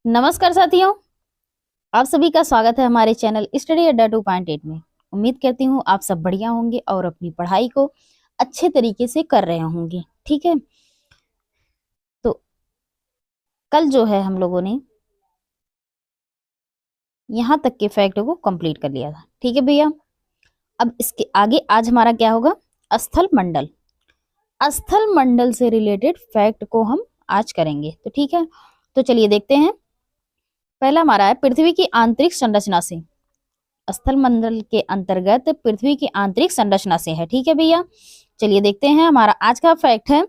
नमस्कार साथियों, आप सभी का स्वागत है हमारे चैनल स्टडी अड्डा 2.8 में। उम्मीद करती हूँ आप सब बढ़िया होंगे और अपनी पढ़ाई को अच्छे तरीके से कर रहे होंगे। ठीक है, तो कल जो है हम लोगों ने यहाँ तक के फैक्ट को कंप्लीट कर लिया था। ठीक है भैया, अब इसके आगे आज हमारा क्या होगा? स्थल मंडल। स्थल मंडल से रिलेटेड फैक्ट को हम आज करेंगे। तो ठीक है, तो चलिए देखते हैं। पहला हमारा है पृथ्वी की आंतरिक संरचना से। स्थल मंडल के अंतर्गत पृथ्वी की आंतरिक संरचना से है। ठीक है भैया, चलिए देखते हैं। हमारा आज का फैक्ट है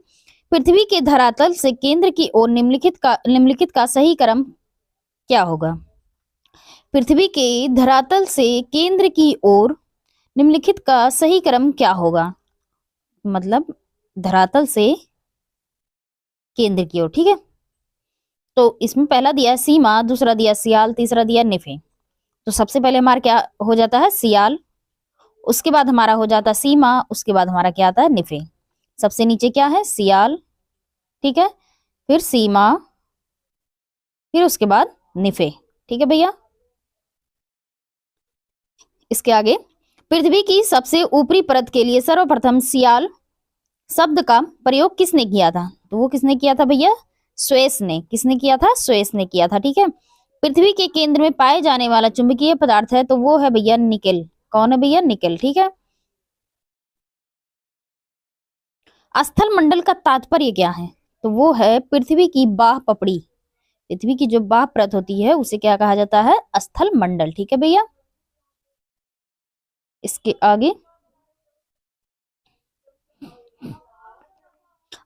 पृथ्वी के धरातल से केंद्र की ओर निम्नलिखित का सही क्रम क्या होगा? पृथ्वी के धरातल से केंद्र की ओर निम्नलिखित का सही क्रम क्या होगा? मतलब धरातल से केंद्र की ओर। ठीक है, तो इसमें पहला दिया सीमा, दूसरा दिया सियाल, तीसरा दिया निफे। तो सबसे पहले हमारा क्या हो जाता है? सियाल, उसके बाद हमारा हो जाता है सीमा, उसके बाद हमारा क्या आता है? निफे। सबसे नीचे क्या है? सियाल, ठीक है, फिर सीमा, फिर उसके बाद निफे। ठीक है भैया, इसके आगे पृथ्वी की सबसे ऊपरी परत के लिए सर्वप्रथम सियाल शब्द का प्रयोग किसने किया था? तो वो किसने किया था भैया? स्वेस ने। किसने किया था? स्वेस ने किया था। ठीक है, पृथ्वी के केंद्र में पाए जाने वाला चुंबकीय पदार्थ है तो वो है भैया निकेल। कौन है भैया? निकेल। ठीक है, स्थल मंडल का तात्पर्य क्या है? तो वो है पृथ्वी की बाह पपड़ी। पृथ्वी की जो बाह परत होती है उसे क्या कहा जाता है? स्थल मंडल। ठीक है भैया, इसके आगे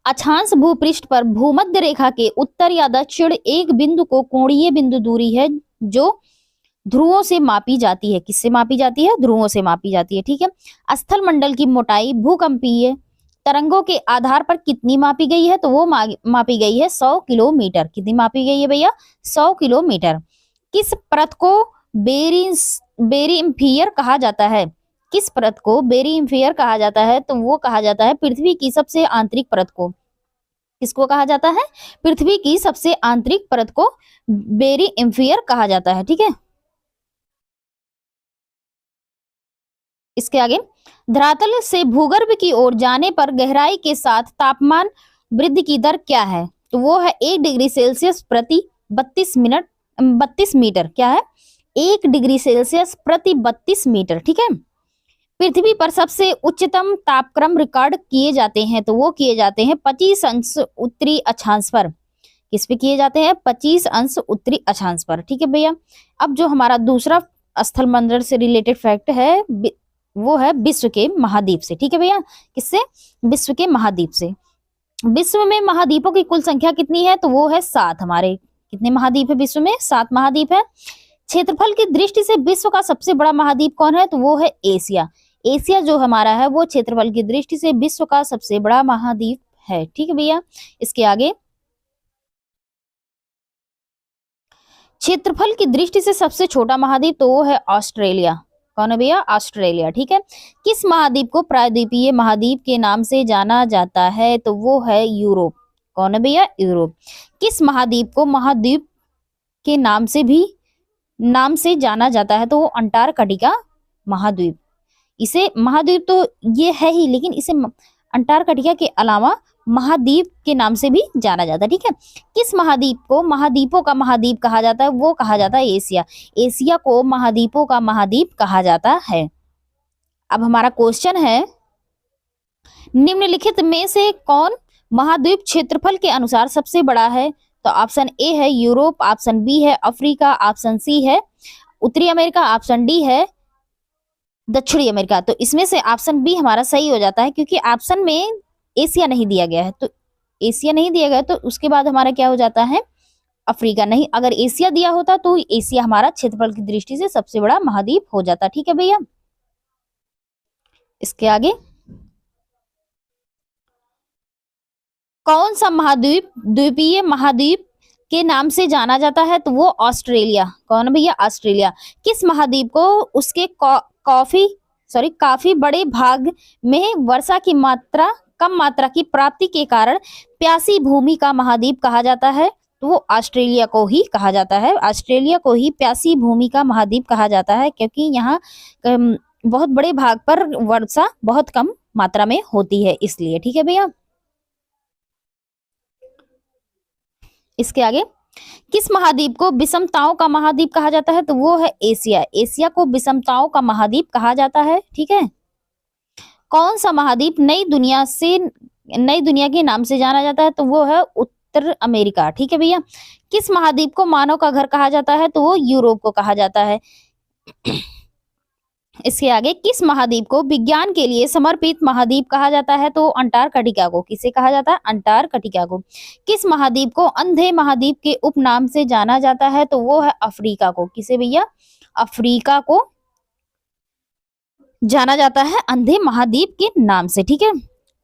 अक्षांश भूपृष्ठ पर भूमध्य रेखा के उत्तर या दक्षिण एक बिंदु को कोणीय बिंदु दूरी है जो ध्रुवों से मापी जाती है। किससे मापी जाती है? ध्रुवों से मापी जाती है। ठीक है, स्थल मंडल की मोटाई भूकंपीय तरंगों के आधार पर कितनी मापी गई है? तो वो मापी गई है 100 किलोमीटर। कितनी मापी गई है भैया? 100 किलोमीटर। किस परत को बेरिम्फियर कहा जाता है? किस परत को बेरिम्फियर कहा जाता है? तो वो कहा जाता है पृथ्वी की सबसे आंतरिक परत को। किसको कहा जाता है? पृथ्वी की सबसे आंतरिक परत को बेरिम्फियर कहा जाता है। ठीक है, इसके आगे धरातल से भूगर्भ की ओर जाने पर गहराई के साथ तापमान वृद्धि की दर क्या है? तो वो है 1 डिग्री सेल्सियस प्रति 32 मीटर। क्या है? 1 डिग्री सेल्सियस प्रति 32 मीटर। ठीक है, पृथ्वी पर सबसे उच्चतम तापक्रम रिकॉर्ड किए जाते हैं तो वो किए जाते हैं 25 अंश उत्तरी अक्षांश पर। किस पे किए जाते हैं? 25 अंश उत्तरी अक्षांश पर। ठीक है भैया, अब जो हमारा दूसरा स्थल मंडल से रिलेटेड फैक्ट है वो है विश्व के महाद्वीप से। ठीक है भैया, किससे? विश्व के महाद्वीप से। विश्व में महाद्वीपों की कुल संख्या कितनी है? तो वो है 7। हमारे कितने महाद्वीप है विश्व में? 7 महाद्वीप है। क्षेत्रफल की दृष्टि से विश्व का सबसे बड़ा महाद्वीप कौन है? तो वो है एशिया। एशिया जो हमारा है वो क्षेत्रफल की दृष्टि से विश्व का सबसे बड़ा महाद्वीप है। ठीक है भैया, इसके आगे क्षेत्रफल की दृष्टि से सबसे छोटा महाद्वीप तो वो है ऑस्ट्रेलिया। कौन है भैया? ऑस्ट्रेलिया। ठीक है, किस महाद्वीप को प्रायद्वीपीय महाद्वीप के नाम से जाना जाता है? तो वो है यूरोप। कौन है भैया? यूरोप। किस महाद्वीप को महाद्वीप के नाम से जाना जाता है? तो वो अंटार्कटिका महाद्वीप। इसे महाद्वीप तो ये है ही, लेकिन इसे अंटार्कटिका के अलावा महाद्वीप के नाम से भी जाना जाता है। ठीक है, किस महाद्वीप को महाद्वीपों का महाद्वीप कहा जाता है? वो कहा जाता है एशिया। एशिया को महाद्वीपों का महाद्वीप कहा जाता है। अब हमारा क्वेश्चन है निम्नलिखित में से कौन महाद्वीप क्षेत्रफल के अनुसार सबसे बड़ा है? तो ऑप्शन ए है यूरोप, ऑप्शन बी है अफ्रीका, ऑप्शन सी है उत्तरी अमेरिका, ऑप्शन डी है दक्षिणी अमेरिका। तो इसमें से ऑप्शन बी हमारा सही हो जाता है, क्योंकि ऑप्शन में एशिया नहीं दिया गया है। तो एशिया नहीं दिया गया तो उसके बाद हमारा क्या हो जाता है? अफ्रीका। नहीं, अगर एशिया दिया होता तो एशिया हमारा क्षेत्रफल की दृष्टि से सबसे बड़ा महाद्वीप हो जाता। ठीक है भैया, इसके आगे कौन सा महाद्वीप द्वीपीय महाद्वीप के नाम से जाना जाता है? तो वो ऑस्ट्रेलिया। कौन भैया? ऑस्ट्रेलिया। किस महाद्वीप को उसके काफी बड़े भाग में वर्षा की कम मात्रा की प्राप्ति के कारण प्यासी भूमि का महाद्वीप कहा जाता है? तो वो ऑस्ट्रेलिया को ही कहा जाता है। ऑस्ट्रेलिया को ही प्यासी भूमि का महाद्वीप कहा जाता है, क्योंकि यहाँ बहुत बड़े भाग पर वर्षा बहुत कम मात्रा में होती है, इसलिए। ठीक है भैया। इसके आगे, किस महाद्वीप को विषमताओं का महाद्वीप कहा जाता है? तो वो है एशिया। एशिया को विषमताओं का महाद्वीप कहा जाता है। ठीक है। कौन सा महाद्वीप नई दुनिया के नाम से जाना जाता है? तो वो है उत्तर अमेरिका। ठीक है भैया। किस महाद्वीप को मानव का घर कहा जाता है? तो वो यूरोप को कहा जाता है। इसके आगे, किस महाद्वीप को विज्ञान के लिए समर्पित महाद्वीप कहा जाता है? तो अंटार्कटिका को। किसे कहा जाता है? अंटार्कटिका को। किस महाद्वीप को अंधे महाद्वीप के उपनाम से जाना जाता है? तो वो है अफ्रीका को। किसे भैया? अफ्रीका को जाना जाता है अंधे महाद्वीप के नाम से। ठीक है।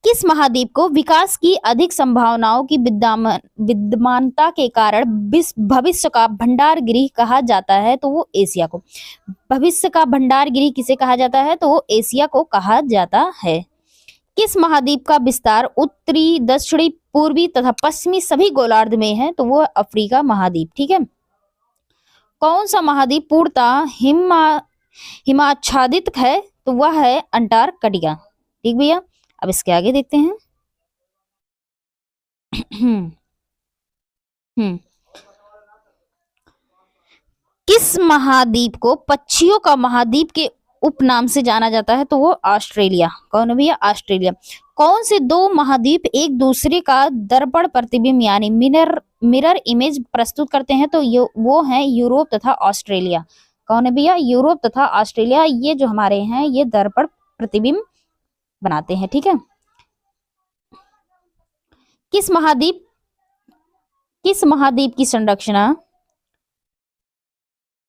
किस महाद्वीप को विकास की अधिक संभावनाओं की विद्यमानता के कारण भविष्य का भंडार गृह कहा जाता है? तो वो एशिया को। भविष्य का भंडार गृह किसे कहा जाता है? तो वो एशिया को कहा जाता है। किस महाद्वीप का विस्तार उत्तरी, दक्षिणी, पूर्वी तथा पश्चिमी सभी गोलार्ध में है? तो वो अफ्रीका महाद्वीप। ठीक है। कौन सा महाद्वीप पूर्णतः हिमाच्छादित है? तो वह है अंटार्कटिका। ठीक भैया। अब इसके आगे देखते हैं। किस महाद्वीप को पक्षियों का महाद्वीप के उपनाम से जाना जाता है? तो वो ऑस्ट्रेलिया। कौन है भैया? ऑस्ट्रेलिया। कौन से दो महाद्वीप एक दूसरे का दर्पण प्रतिबिंब यानी मिरर इमेज प्रस्तुत करते हैं? तो वो हैं यूरोप तथा ऑस्ट्रेलिया। कौन है भैया? यूरोप तथा ऑस्ट्रेलिया। ये जो हमारे हैं, ये दर्पण प्रतिबिंब बनाते हैं। ठीक है। किस महाद्वीप की संरचना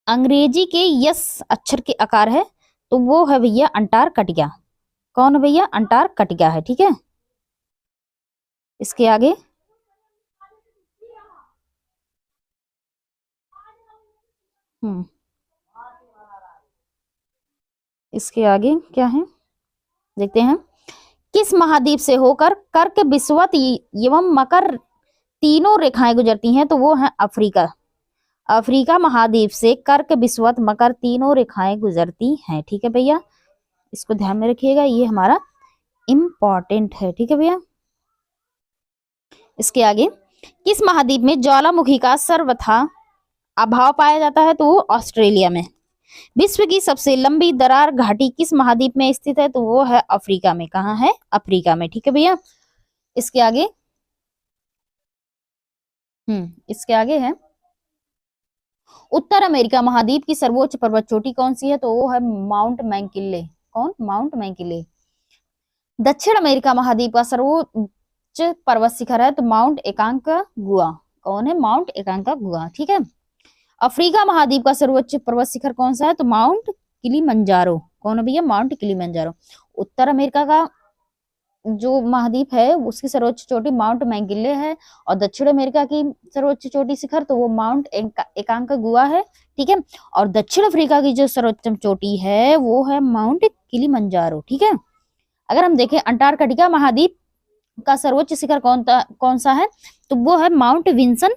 अंग्रेजी के यस अक्षर के आकार है? तो वो है भैया अंटार्कटिका। कौन है भैया? अंटार्कटिका है। ठीक है। इसके आगे, इसके आगे क्या है देखते हैं। किस महाद्वीप से होकर कर्क, विषुवत एवं मकर तीनों रेखाएं गुजरती हैं? तो वो है अफ्रीका। अफ्रीका महाद्वीप से कर्क, विषुवत, मकर तीनों रेखाएं गुजरती हैं। ठीक है भैया। इसको ध्यान में रखिएगा, ये हमारा इंपॉर्टेंट है। ठीक है भैया। इसके आगे, किस महाद्वीप में ज्वालामुखी का सर्वथा अभाव पाया जाता है? तो वो ऑस्ट्रेलिया में। विश्व की सबसे लंबी दरार घाटी किस महाद्वीप में स्थित है? तो वो है अफ्रीका में। कहाँ है? अफ्रीका में। ठीक है भैया। इसके आगे है उत्तर अमेरिका महाद्वीप की सर्वोच्च पर्वत चोटी कौन सी है? तो वो है माउंट मैकिंले। कौन? माउंट मैकिंले। दक्षिण अमेरिका महाद्वीप का सर्वोच्च पर्वत शिखर है? तो माउंट एकांकागुआ। कौन है? माउंट एकांकागुआ। ठीक है। अफ्रीका महाद्वीप का सर्वोच्च पर्वत शिखर कौन सा है? तो माउंट किलिमंजारो। कौन है भैया? Mount Kilimanjaro. उत्तर अमेरिका का जो महाद्वीप है उसकी सर्वोच्च चोटी माउंट मैकिंले है, और दक्षिण अमेरिका की सर्वोच्च चोटी शिखर तो वो माउंट एकांकागुआ है। ठीक है। और दक्षिण अफ्रीका की जो सर्वोच्च चोटी है वो है माउंट किलिमंजारो। ठीक है। अगर हम देखें अंटार्कटिका महाद्वीप का सर्वोच्च शिखर कौन सा है? तो वो है माउंट विंसन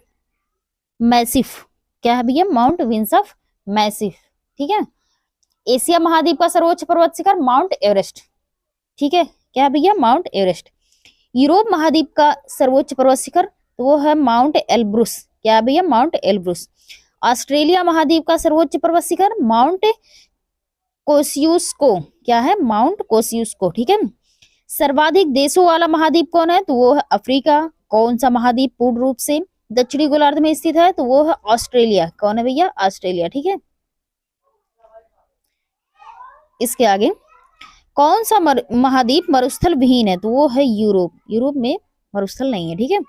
मैसिफ। क्या है भैया? Mount Vinson massif. ठीक है। एशिया महाद्वीप का सर्वोच्च पर्वत शिखर माउंट एवरेस्ट। ठीक है। क्या भैया? Mount Everest. यूरोप महाद्वीप का सर्वोच्च पर्वत शिखर तो वो है माउंट एल्ब्रुस। क्या भैया? Mount Elbrus. ऑस्ट्रेलिया महाद्वीप का सर्वोच्च पर्वत शिखर माउंट कोसियुस्को। क्या है? माउंट कोसियुस्को। ठीक है। सर्वाधिक देशों वाला महाद्वीप कौन है? तो वो है अफ्रीका। कौन सा महाद्वीप पूर्ण रूप से दक्षिणी गोलार्ध में स्थित है? तो वो है ऑस्ट्रेलिया। कौन है भैया? ऑस्ट्रेलिया। ठीक है। इसके आगे, कौन सा महाद्वीप मरुस्थल विहीन है? तो वो है यूरोप। यूरोप में मरुस्थल नहीं है। ठीक है।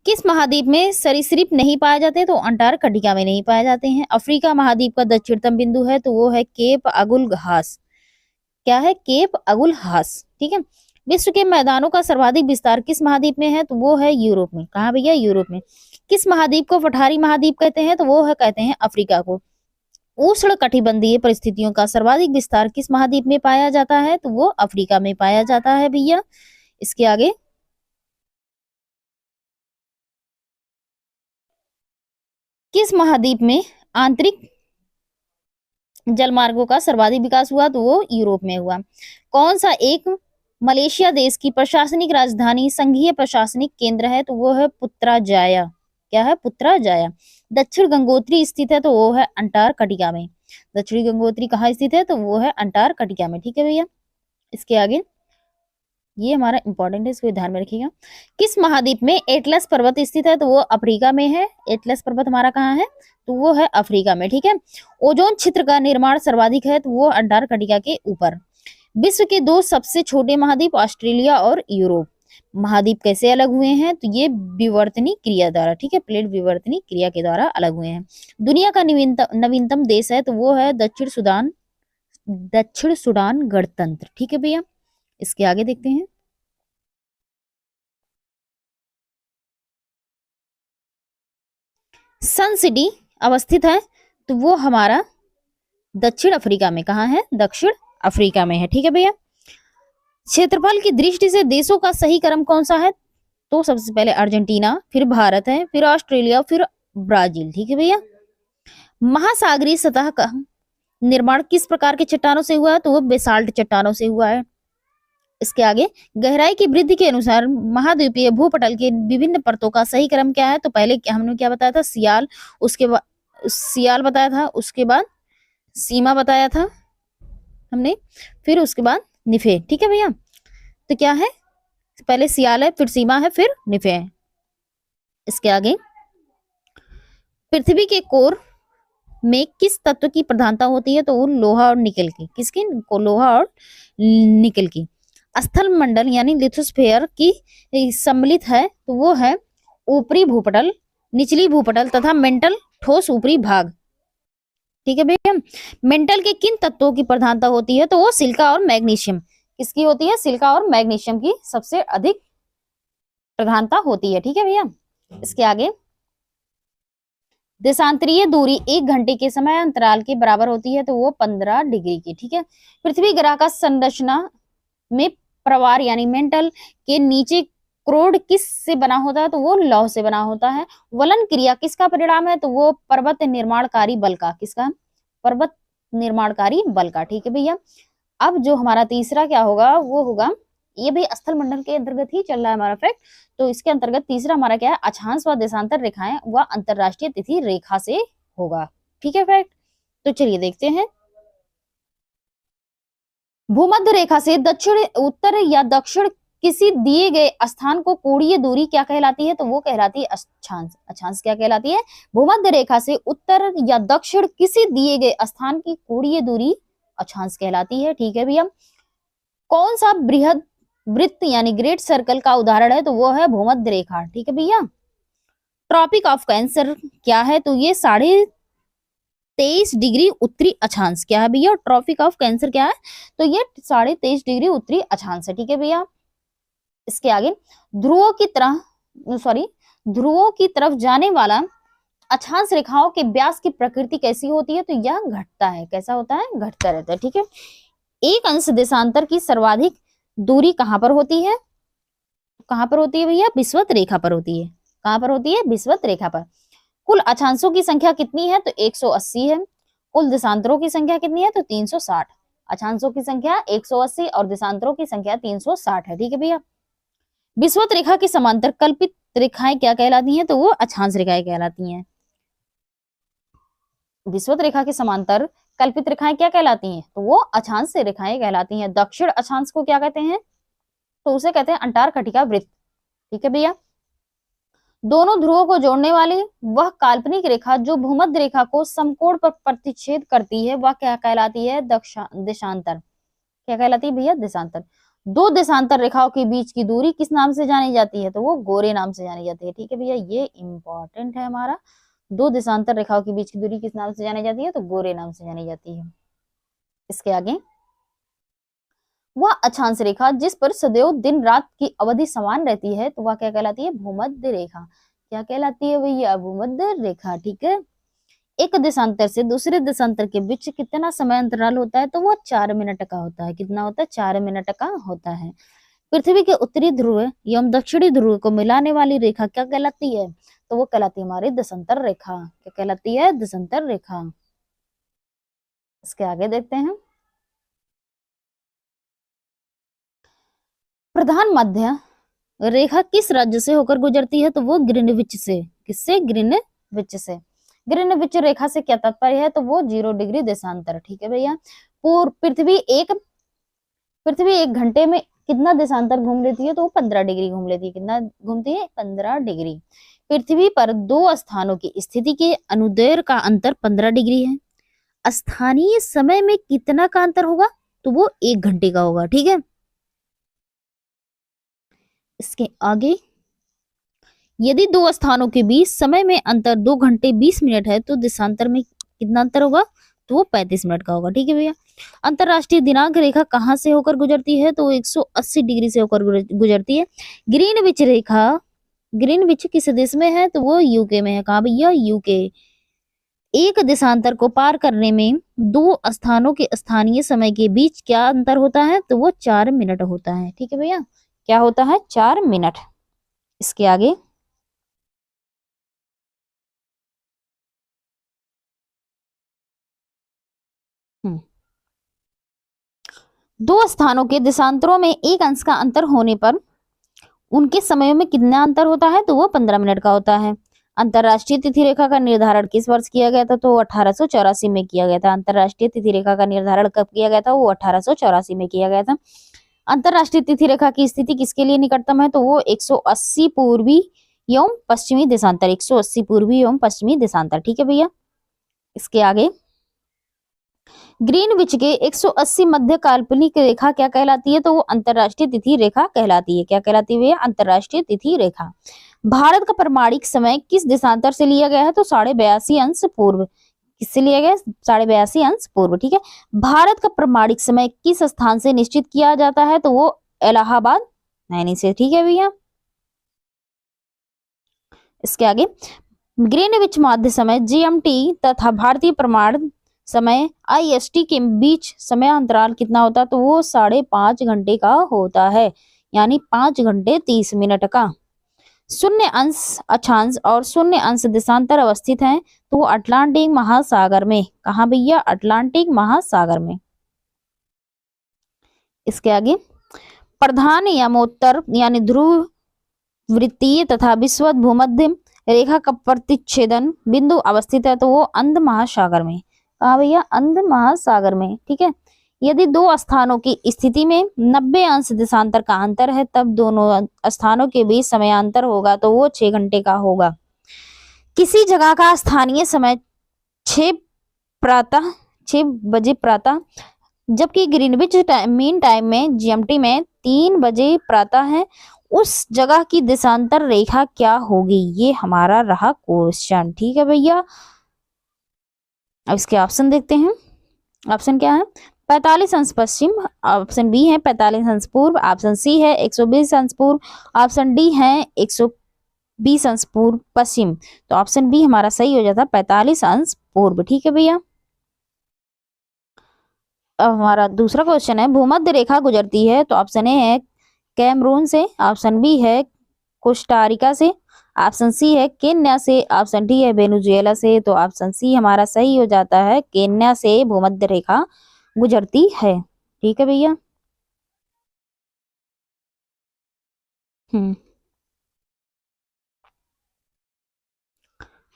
किस महाद्वीप में सरीसृप नहीं पाए जाते? तो अंटार्कटिका में नहीं पाए जाते हैं। अफ्रीका महाद्वीप का दक्षिणतम बिंदु है? तो वो है केप अगुल घास। क्या है? केप अगुल घास। ठीक है। विश्व के मैदानों का सर्वाधिक विस्तार किस महाद्वीप में है? तो वो है यूरोप में। कहाँ भैया? यूरोप में। किस महाद्वीप को पठारी महाद्वीप कहते हैं? तो वो है कहते हैं अफ्रीका को। उष्ण कटिबंधीय परिस्थितियों का सर्वाधिक विस्तार किस महाद्वीप में पाया जाता है? तो वो अफ्रीका में पाया जाता है भैया। इसके आगे, किस महाद्वीप में आंतरिक जलमार्गों का सर्वाधिक विकास हुआ? तो वो यूरोप में हुआ। कौन सा एक मलेशिया देश की प्रशासनिक राजधानी संघीय प्रशासनिक केंद्र है? तो वो है पुत्राजाया। क्या है? पुत्राजाया। दक्षिण गंगोत्री स्थित है? तो वो है अंटार्कटिका में। दक्षिणी गंगोत्री कहाँ स्थित है? तो वो है अंटार्कटिका में। ठीक है भैया। इसके आगे ये हमारा इंपॉर्टेंट है, इसको ध्यान में रखिएगा। किस महाद्वीप में एटलस पर्वत स्थित है? तो वो अफ्रीका में है। एटलस पर्वत हमारा कहाँ है? तो वो है अफ्रीका में। ठीक है। ओजोन क्षेत्र का निर्माण सर्वाधिक है? तो वो अंटार्कटिका के ऊपर। विश्व के दो सबसे छोटे महाद्वीप ऑस्ट्रेलिया और यूरोप। महाद्वीप कैसे अलग हुए हैं? तो ये विवर्तनी क्रिया द्वारा। ठीक है, प्लेट विवर्तनी क्रिया के द्वारा अलग हुए हैं। दुनिया का नवीनतम देश है? तो वो है दक्षिण सूडान। दक्षिण सूडान गणतंत्र। ठीक है भैया। इसके आगे देखते हैं। सन सिटी अवस्थित है? तो वो हमारा दक्षिण अफ्रीका में। कहाँ है? दक्षिण अफ्रीका में है। ठीक है भैया। क्षेत्रफल की दृष्टि से देशों का सही क्रम कौन सा है? तो सबसे पहले अर्जेंटीना, फिर भारत है, फिर ऑस्ट्रेलिया, फिर ब्राजील। ठीक है भैया। महासागरीय सतह का निर्माण किस प्रकार के चट्टानों से हुआ है? तो वो बेसाल्ट चट्टानों से हुआ है। इसके आगे गहराई की वृद्धि के अनुसार महाद्वीपीय भूपटल के विभिन्न परतों का सही क्रम क्या है? तो पहले हमने क्या बताया था? सियाल, उसके बाद सियाल बताया था, उसके बाद सीमा बताया था हमने, फिर उसके बाद निफे। ठीक है भैया। तो क्या है? पहले सियाल है, फिर सीमा है, फिर निफे है। इसके आगे पृथ्वी के कोर में किस तत्व की प्रधानता होती है? तो वो लोहा और निकल की। किसकी? लोहा और निकल की। स्थल मंडल यानी लिथोस्फेयर की सम्मिलित है? तो वो है ऊपरी भूपटल, निचली भूपटल तथा मेंटल ठोस ऊपरी भाग। ठीक है भैया। मेंटल के किन तत्वों की प्रधानता होती है? तो वो सिलिका और मैग्नीशियम। किसकी होती है? सिलिका और मैग्नीशियम की सबसे अधिक प्रधानता होती है। ठीक है भैया। इसके आगे देशांतरीय दूरी 1 घंटे के समय अंतराल के बराबर होती है? तो वो 15 डिग्री की। ठीक है। पृथ्वी ग्रह का संरचना में प्रवार यानी मेंटल के नीचे क्रोड किस से बना होता है? तो वो लौह से बना होता है। वलन क्रिया किसका परिणाम है? तो वो पर्वत निर्माणकारी बल का। किसका? पर्वत निर्माणकारी बल का। ठीक है भैया। अब जो हमारा तीसरा क्या होगा? वो होगा, ये भी स्थल मंडल के अंतर्गत ही चल रहा है हमारा फैक्ट। तो इसके अंतर्गत तीसरा हमारा क्या है? अक्षांश व देशांतर रेखाएं व अंतरराष्ट्रीय तिथि रेखा से होगा। ठीक है फैक्ट। तो चलिए देखते हैं। भूमध्य रेखा से दक्षिण, उत्तर या दक्षिण किसी दिए गए स्थान को कोणीय दूरी क्या कहलाती है? तो वो कहलाती है अक्षांश। अक्षांश क्या कहलाती है? भूमध्य रेखा से उत्तर या दक्षिण किसी दिए गए स्थान की कोणीय दूरी अक्षांश कहलाती है। ठीक है भैया। कौन सा बृहद वृत्त यानी ग्रेट सर्कल का उदाहरण है? तो वो है भूमध्य रेखा। ठीक है भैया। ट्रॉपिक ऑफ कैंसर क्या है? तो ये 23.5 डिग्री उत्तरी अक्षांश। क्या है भैया? ट्रॉपिक ऑफ कैंसर क्या है? तो ये 23.5 डिग्री उत्तरी अक्षांश है। ठीक है भैया। इसके आगे ध्रुवों की तरफ जाने वाला अक्षांश रेखाओं के व्यास की प्रकृति कैसी होती है? तो यह घटता है। कैसा होता है? घटता रहता है। ठीक है। एक अंश देशांतर की सर्वाधिक दूरी कहां पर होती है? कहां पर होती है भैया? विषुवत रेखा पर होती है। कहां पर होती है? विषुवत रेखा पर। कुल अक्षांशों की संख्या कितनी है? तो 180 है। कुल देशांतरों की संख्या कितनी है? तो 360। अक्षांशों की संख्या 180 और देशांतरों की संख्या 360 है। ठीक है भैया। विषुवत रेखा के समांतर कल्पित रेखाएं क्या कहलाती हैं? तो वो अक्षांश रेखाएं कहलाती हैं। विषुवत रेखा के समांतर कल्पित रेखाएं क्या कहलाती हैं? तो वो अक्षांश से रेखाएं कहलाती हैं। दक्षिण अक्षांश को क्या कहते हैं? तो उसे कहते हैं अंटार्कटिका वृत्त। ठीक है भैया। दोनों ध्रुवों को जोड़ने वाली वह काल्पनिक रेखा जो भूमध्य रेखा को समकोण पर प्रतिच्छेद करती है वह क्या कहलाती है? देशांतर। क्या कहलाती है भैया? देशांतर। दो देशांतर रेखाओं के बीच की दूरी किस नाम से जानी जाती है? तो वो गोरे नाम से जानी जाती है। ठीक है भैया। ये इंपॉर्टेंट है हमारा। दो देशांतर रेखाओं के बीच की दूरी किस नाम से जानी जाती है? तो गोरे नाम से जानी जाती है। इसके आगे वह अक्षांश रेखा जिस पर सदैव दिन रात की अवधि समान रहती है तो वह क्या कहलाती है? भूमध्य रेखा। क्या कहलाती है भैया? भूमध्य रेखा। ठीक है। एक देशांतर से दूसरे देशांतर के बीच कितना समय अंतराल होता है? तो वो 4 मिनट का होता है। कितना होता है? 4 मिनट का होता है। पृथ्वी के उत्तरी ध्रुव एवं दक्षिणी ध्रुव को मिलाने वाली रेखा क्या कहलाती है? तो वो कहलाती है हमारी देशांतर रेखा। क्या कहलाती है? देशांतर रेखा। इसके आगे देखते हैं, प्रधान मध्य रेखा किस राज्य से होकर गुजरती है? तो वो ग्रीनविच से। किससे? ग्रीनविच से। ग्रीनविच रेखा से क्या तात्पर्य है? तो वो 0 डिग्री देशांतर। ठीक है भैया। पूर्व पृथ्वी एक घंटे में कितना देशांतर घूम लेती है? तो वो 15 डिग्री घूम लेती है। कितना घूमती है? 15 डिग्री। पृथ्वी पर दो स्थानों की स्थिति के अनुदैर्ध्य का अंतर 15 डिग्री है। स्थानीय समय में कितना का अंतर होगा? तो वो 1 घंटे का होगा। ठीक है। इसके आगे, यदि दो स्थानों के बीच समय में अंतर 2 घंटे 20 मिनट है तो देशांतर में कितना अंतर होगा? तो वो 35 मिनट का होगा। ठीक है भैया। अंतरराष्ट्रीय दिनांक रेखा कहाँ से होकर गुजरती है? तो वो 180 डिग्री से होकर गुजरती है। ग्रीनविच रेखा, ग्रीनविच किस देश में है? तो वो यूके में है। कहाँ भैया? यूके। एक देशांतर को पार करने में दो स्थानों के स्थानीय समय के बीच क्या अंतर होता है? तो वो 4 मिनट होता है। ठीक है भैया। क्या होता है? 4 मिनट। इसके आगे, दो स्थानों के देशांतरों में 1 अंश का अंतर होने पर उनके समयों में कितना अंतर होता है? तो वो 15 मिनट का होता है। अंतरराष्ट्रीय तिथि रेखा का निर्धारण किस वर्ष किया गया था? तो 1884 में किया गया था। अंतरराष्ट्रीय तिथि रेखा का निर्धारण कब किया गया था? वो 1884 में किया गया था। अंतरराष्ट्रीय तिथि रेखा की स्थिति किसके लिए निकटतम है? तो वो 180 पूर्वी एवं पश्चिमी देशांतर। 180 पूर्वी एवं पश्चिमी देशांतर। ठीक है भैया। इसके आगे, ग्रीनविच के 180 मध्य काल्पनिक रेखा क्या कहलाती है? तो वो अंतरराष्ट्रीय तिथि रेखा कहलाती है। क्या कहलाती है भैया? अंतरराष्ट्रीय तिथि रेखा। भारत का प्रमाणिक समय किस देशांतर से लिया गया है? तो 82.5 अंश पूर्व। किससे लिया गया? 82.5 अंश पूर्व। ठीक है। भारत का प्रमाणिक समय किस स्थान से निश्चित किया जाता है? तो वो इलाहाबाद नैनी से। ठीक है भैया। इसके आगे, ग्रीनविच माध्य समय जीएमटी तथा भारतीय प्रमाण समय आईएसटी के बीच समय अंतराल कितना होता है? तो वो 5.5 घंटे का होता है, यानी 5 घंटे 30 मिनट का। शून्य अंश अक्षांश और शून्य अंश देशांतर अवस्थित हैं, तो वो अटलांटिक महासागर में। कहाँ भैया? अटलांटिक महासागर में। इसके आगे, प्रधान यमोत्तर यानी ध्रुव वृत्तीय तथा विषुवत भूमध्य रेखा का प्रतिच्छेदन बिंदु अवस्थित है, तो वो अंध महासागर में। कहा भैया? अंध महासागर में। ठीक है। यदि दो स्थानों की स्थिति में 90 अंश देशांतर का अंतर है तब दोनों स्थानों के बीच समयांतर होगा, तो वो 6 घंटे का होगा। किसी जगह का स्थानीय समय 6 प्रातः 6 बजे प्रातः, जबकि ग्रीनविच मीन टाइम में जीएमटी में 3 बजे प्रातः है, उस जगह की देशांतर रेखा क्या होगी? ये हमारा रहा क्वेश्चन। ठीक है भैया। अब इसके ऑप्शन देखते हैं। ऑप्शन क्या है? 45 अंश पश्चिम, ऑप्शन बी है 45 अंश पूर्व, ऑप्शन सी है 120 अंश पूर्व, ऑप्शन डी है 120 अंश पूर्व पश्चिम। तो ऑप्शन बी हमारा सही हो जाता 45 अंश पूर्व। ठीक है भैया। अब हमारा दूसरा क्वेश्चन है, भूमध्य रेखा गुजरती है, तो ऑप्शन ए है कैमरून से, ऑप्शन बी है कोस्टारिका से, ऑप्शन सी है केन्या से, ऑप्शन डी है वेनेजुएला से। तो ऑप्शन सी हमारा सही हो जाता है, केन्या से भूमध्य रेखा गुजरती है। ठीक है भैया।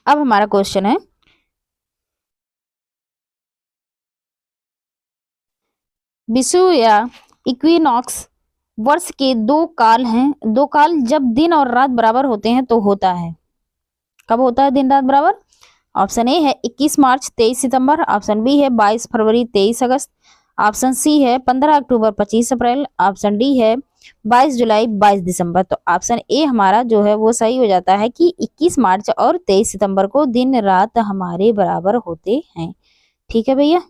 अब हमारा क्वेश्चन है, विषुव या इक्विनॉक्स वर्ष के 2 काल हैं। 2 काल जब दिन और रात बराबर होते हैं तो होता है। कब होता है दिन रात बराबर? ऑप्शन ए है 21 मार्च 23 सितंबर, ऑप्शन बी है 22 फरवरी 23 अगस्त, ऑप्शन सी है 15 अक्टूबर 25 अप्रैल, ऑप्शन डी है 22 जुलाई 22 दिसंबर। तो ऑप्शन ए हमारा जो है वो सही हो जाता है कि 21 मार्च और 23 सितंबर को दिन रात हमारे बराबर होते हैं। ठीक है भैया।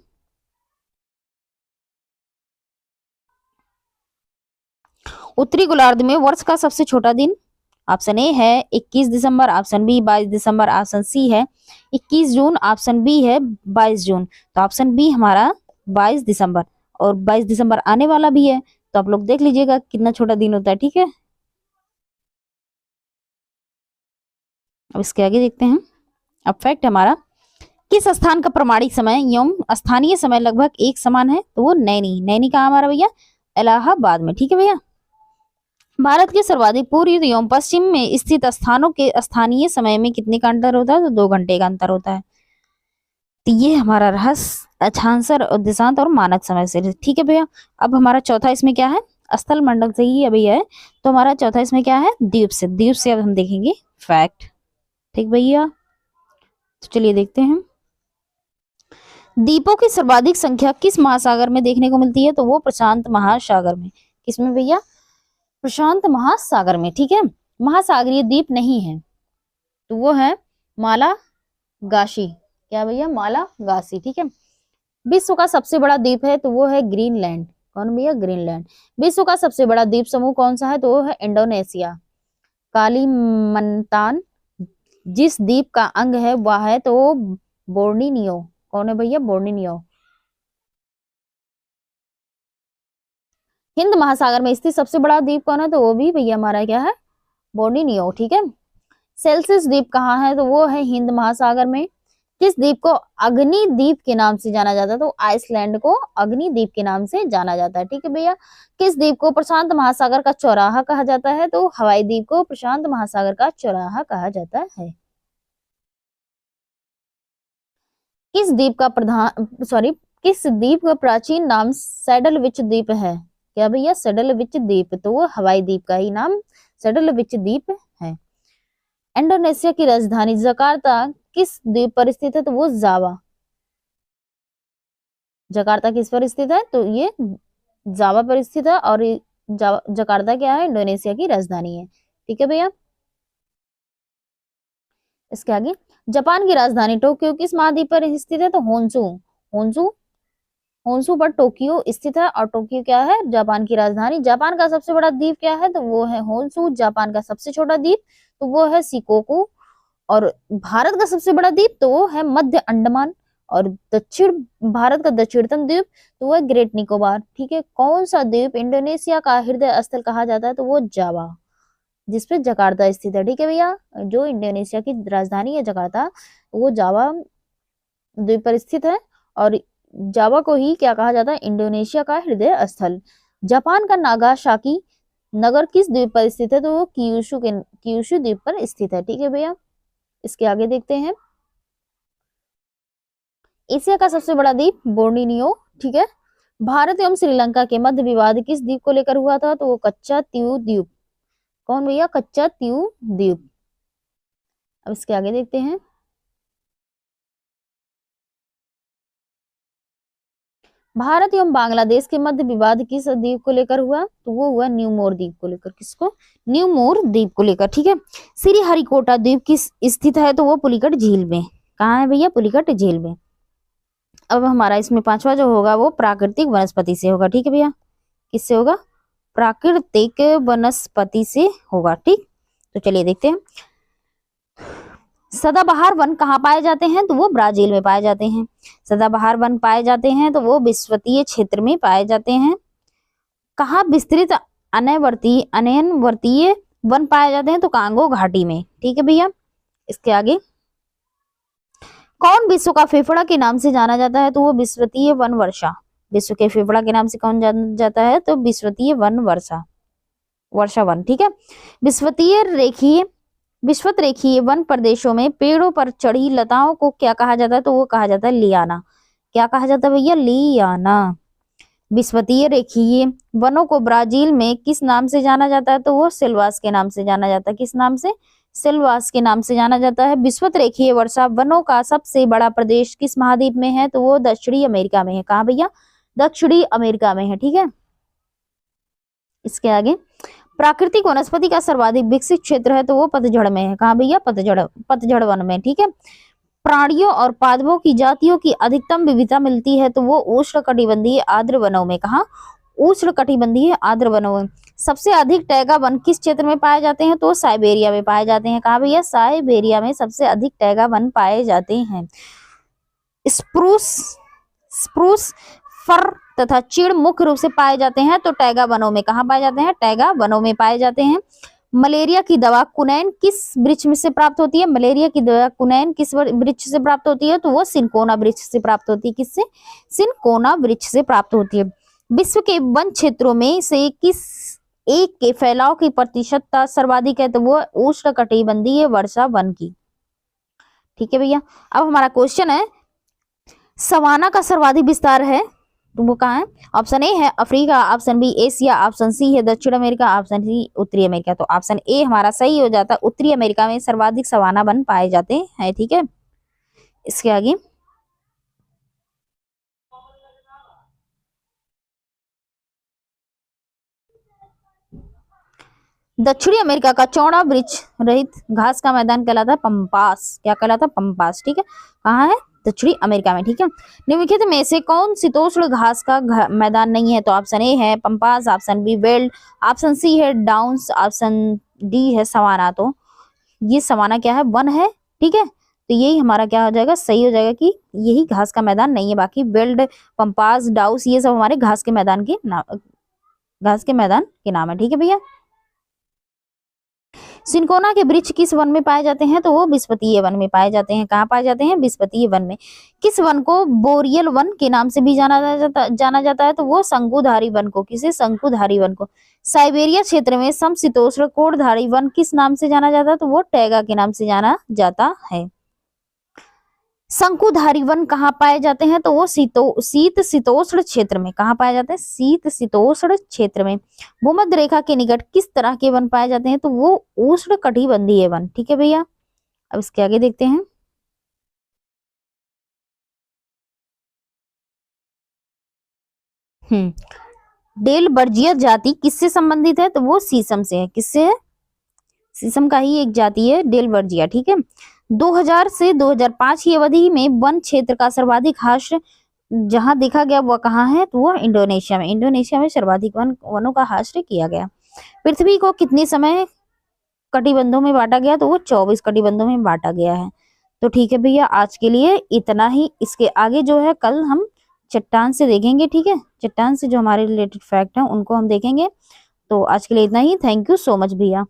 उत्तरी गोलार्ध में वर्ष का सबसे छोटा दिन, ऑप्शन ए है 21 दिसंबर, ऑप्शन बी 22 दिसंबर, ऑप्शन सी है 21 जून, ऑप्शन बी है 22 जून। तो ऑप्शन बी हमारा 22 दिसंबर, और 22 दिसंबर आने वाला भी है, तो आप लोग देख लीजिएगा कितना छोटा दिन होता है। ठीक है, अब इसके आगे देखते हैं। अब फैक्ट हमारा, किस स्थान का प्रमाणिक समय एवं स्थानीय समय लगभग एक समान है? तो वो नैनी। नैनी कहाँ हमारा भैया? इलाहाबाद में। ठीक है भैया, भारत के सर्वाधिक पूर्व एवं पश्चिम में स्थित स्थानों के स्थानीय समय में कितने का अंतर होता है? तो 2 घंटे का अंतर होता है। तो ये हमारा रहस्य, अक्षांशर और देशांत और मानक समय से। ठीक है भैया, अब हमारा चौथा इसमें क्या है? स्थल मंडल से ही अभी है, तो हमारा चौथा इसमें क्या है? द्वीप से। द्वीप से अब हम देखेंगे फैक्ट। ठीक भैया, तो चलिए देखते हैं। द्वीपों की सर्वाधिक संख्या किस महासागर में देखने को मिलती है? तो वो प्रशांत महासागर में। किसमें भैया? प्रशांत महासागर में। ठीक है, महासागरीय द्वीप नहीं है, तो वो है मालागाशी। क्या भैया? मालागाशी। ठीक है, विश्व का सबसे बड़ा द्वीप है तो वो है ग्रीनलैंड। कौन भैया? ग्रीनलैंड। विश्व का सबसे बड़ा द्वीप समूह कौन सा है? तो वो है इंडोनेशिया। कालीमंतान जिस द्वीप का अंग है वह है तो वो बोर्नियो। कौन है भैया? बोर्नियो। हिंद महासागर में स्थित सबसे बड़ा द्वीप कौन है? तो वो भी भैया हमारा क्या है? बोर्नियो। ठीक है, सेल्सियस द्वीप कहाँ है? तो वो है हिंद महासागर में। किस द्वीप को अग्नि द्वीप के नाम से जाना जाता है? तो आइसलैंड को अग्नि द्वीप के नाम से जाना जाता है। ठीक है भैया, किस द्वीप को प्रशांत महासागर का चौराहा कहा जाता है? तो हवाई द्वीप को प्रशांत महासागर का चौराहा कहा जाता है। किस द्वीप का किस द्वीप का प्राचीन नाम सैडलविच द्वीप है? क्या भैया? सैडलविच द्वीप, तो वो हवाई द्वीप का ही नाम सैडलविच द्वीप है। इंडोनेशिया की राजधानी जकार्ता किस द्वीप पर स्थित है? तो वो जावा। जकार्ता किस पर स्थित है? तो ये जावा पर स्थित है, और जकार्ता क्या है? इंडोनेशिया की राजधानी है। ठीक है भैया, इसके आगे, जापान की राजधानी टोक्यो किस महाद्वीप पर स्थित है? तो होन्शु। होन्शु होन्शु पर टोक्यो स्थित है, और टोक्यो क्या है? जापान की राजधानी। जापान का सबसे बड़ा द्वीप क्या है? तो वो है होन्शु। जापान का सबसे छोटा द्वीप तो वो है शिकोकू। और भारत का सबसे बड़ा द्वीप तो वो है मध्य अंडमान। और दक्षिण भारत का दक्षिणतम द्वीप तो वो है ग्रेट निकोबार। ठीक है, कौन सा द्वीप इंडोनेशिया का हृदय स्थल कहा जाता है? तो वो जावा, जिसपे जकार्ता स्थित है। ठीक है भैया, जो इंडोनेशिया की राजधानी है जकार्ता, वो जावा द्वीप पर स्थित है। और जावा को ही क्या कहा जाता है? इंडोनेशिया का हृदय स्थल। जापान का नागासाकी नगर किस द्वीप पर स्थित है? तो वो क्यूशु द्वीप पर स्थित है। ठीक है भैया, इसके आगे देखते हैं। एशिया का सबसे बड़ा द्वीप बोर्नियो। ठीक है, भारत एवं श्रीलंका के मध्य विवाद किस द्वीप को लेकर हुआ था? तो वो कच्चा तीऊ द्वीप। कौन भैया? कच्चा तीऊ द्वीप। अब इसके आगे देखते हैं। भारत एवं बांग्लादेश के मध्य विवाद किस द्वीप को लेकर हुआ? तो वो हुआ न्यूमोर द्वीप को लेकर। किसको? न्यूमोर द्वीप को लेकर। ठीक है, श्री हरिकोटा द्वीप किस स्थित है? तो वो पुलिकट झील में। कहाँ है भैया? पुलिकट झील में। अब हमारा इसमें पांचवा जो होगा वो प्राकृतिक वनस्पति से होगा। ठीक है भैया, किससे होगा? प्राकृतिक वनस्पति से होगा। ठीक, तो चलिए देखते हैं। सदाबहार वन कहाँ पाए जाते हैं? तो वो ब्राजील में पाए जाते हैं। सदाबहार वन पाए जाते हैं तो वो विषुवतीय क्षेत्र में पाए जाते हैं। कहाँ विस्तृत अनयनवर्तीय वन पाए जाते हैं? तो कांगो घाटी में। ठीक है भैया, इसके आगे, कौन विश्व का फेफड़ा के नाम से जाना जाता है? तो वो विषुवतीय वन वर्षा। विश्व के फेफड़ा के नाम से कौन जाना जाता है? तो विषुवतीय वन वर्षा वन। ठीक है, विषुवत रेखीय वन प्रदेशों में पेड़ों पर चढ़ी लताओं को क्या कहा जाता है? तो वो कहा जाता है लियाना। क्या कहा जाता है भैया? लियाना। विषुवतीय रेखीय वनों को ब्राजील में किस नाम से जाना जाता है? तो वो सिल्वास के नाम से जाना जाता है। किस नाम से? सिल्वास के नाम से जाना जाता है। विषुवत रेखीय वर्षा वनों का सबसे बड़ा प्रदेश किस महाद्वीप में है? तो वो दक्षिणी अमेरिका में है। कहाँ भैया? दक्षिणी अमेरिका में है। ठीक है, इसके आगे, प्राकृतिक वनस्पति का सर्वाधिक विकसित क्षेत्र है तो वो पतझड़ में है। कहाँ भैया? पतझड़ वन में। ठीक है, प्राणियों और पादपों की जातियों की अधिकतम विविधता मिलती है तो वो उष्णकटिबंधीय आर्द्र वनों में। कहाँ? उष्णकटिबंधीय आर्द्र वनों में। सबसे अधिक टैगा वन किस क्षेत्र में पाए जाते हैं? तो साइबेरिया में पाए जाते हैं। कहाँ भैया? साइबेरिया में सबसे अधिक टैगा वन पाए जाते हैं। स्प्रूस फर तथा चीड़ मुख्य रूप से पाए जाते हैं, तो टैगा वनों में। कहाँ पाए जाते हैं? टैगा वनों में पाए जाते हैं। मलेरिया की दवा कुनैन किस वृक्ष में से प्राप्त होती है? मलेरिया की दवा कुनैन किस वृक्ष से प्राप्त होती है? तो वो सिनकोना वृक्ष से प्राप्त होती है। किससे? सिनकोना वृक्ष से प्राप्त होती है। विश्व के वन क्षेत्रों में से किस एक के फैलाव की प्रतिशतता सर्वाधिक है? तो वो उष्णकटिबंधीय वर्षा वन की। ठीक है भैया। अब हमारा क्वेश्चन है, सवाना का सर्वाधिक विस्तार है तो वो कहाँ है? ऑप्शन ए है Africa, option B Asia, option C है दक्षिण अमेरिका, ऑप्शन सी उत्तरी अमेरिका। तो ऑप्शन ए हमारा सही हो जाता है। उत्तरी अमेरिका में सर्वाधिक सवाना वन पाए जाते हैं। ठीक है, इसके आगे दक्षिणी अमेरिका का चौड़ा वृक्ष रहित घास का मैदान कहलाता है पंपास। क्या कहलाता है? पंपास। ठीक है, कहाँ है? दक्षिणी अमेरिका में। ठीक है, निम्नलिखित में से कौन शीतोष्ण घास का मैदान नहीं है? तो ऑप्शन ए है Pampas, option B veld, option C है डाउन्स, ऑप्शन डी है सवाना। तो ये सवाना क्या है? वन है। ठीक है, तो यही हमारा क्या हो जाएगा? सही हो जाएगा कि यही घास का मैदान नहीं है। बाकी वेल्ड, पंपास, डाउस ये सब हमारे घास के मैदान के नाम है। ठीक है भैया। सिनकोना के वृक्ष किस वन में पाए जाते हैं? तो वो विस्पतीय वन में पाए जाते हैं। कहाँ पाए जाते हैं? विस्पतीय वन में। किस वन को बोरियल वन के नाम से भी जाना जाता है? तो वो शंकुधारी वन को। किसे? शंकुधारी वन को। साइबेरिया क्षेत्र में समशीतोष्ण कोणधारी वन किस नाम से जाना जाता है? तो वो टैगा के नाम से जाना जाता है। शंकुधारी वन कहाँ पाए जाते हैं? तो वो शीत शीतोष्ण क्षेत्र में। कहाँ पाए जाते हैं? शीत शीतोष्ण क्षेत्र में। भूमध्य रेखा के निकट किस तरह के वन पाए जाते हैं? तो वो उष्ण कटिबंधीय वन। ठीक है भैया। अब इसके आगे देखते हैं। डेलबर्जिया जाति किससे संबंधित है? तो वो शीशम से है। किससे है? शीशम का ही एक जाति है डेलबर्जिया। ठीक है, 2000 से 2005 की अवधि में वन क्षेत्र का सर्वाधिक ह्रास जहां देखा गया वो कहाँ है? तो वो इंडोनेशिया में। इंडोनेशिया में सर्वाधिक वनों का ह्रास किया गया। पृथ्वी को कितने समय कटिबंधों में बांटा गया? तो वो 24 कटिबंधों में बांटा गया है। तो ठीक है भैया, आज के लिए इतना ही। इसके आगे जो है कल हम चट्टान से देखेंगे। ठीक है, चट्टान से जो हमारे रिलेटेड फैक्ट है उनको हम देखेंगे। तो आज के लिए इतना ही। थैंक यू सो मच भैया।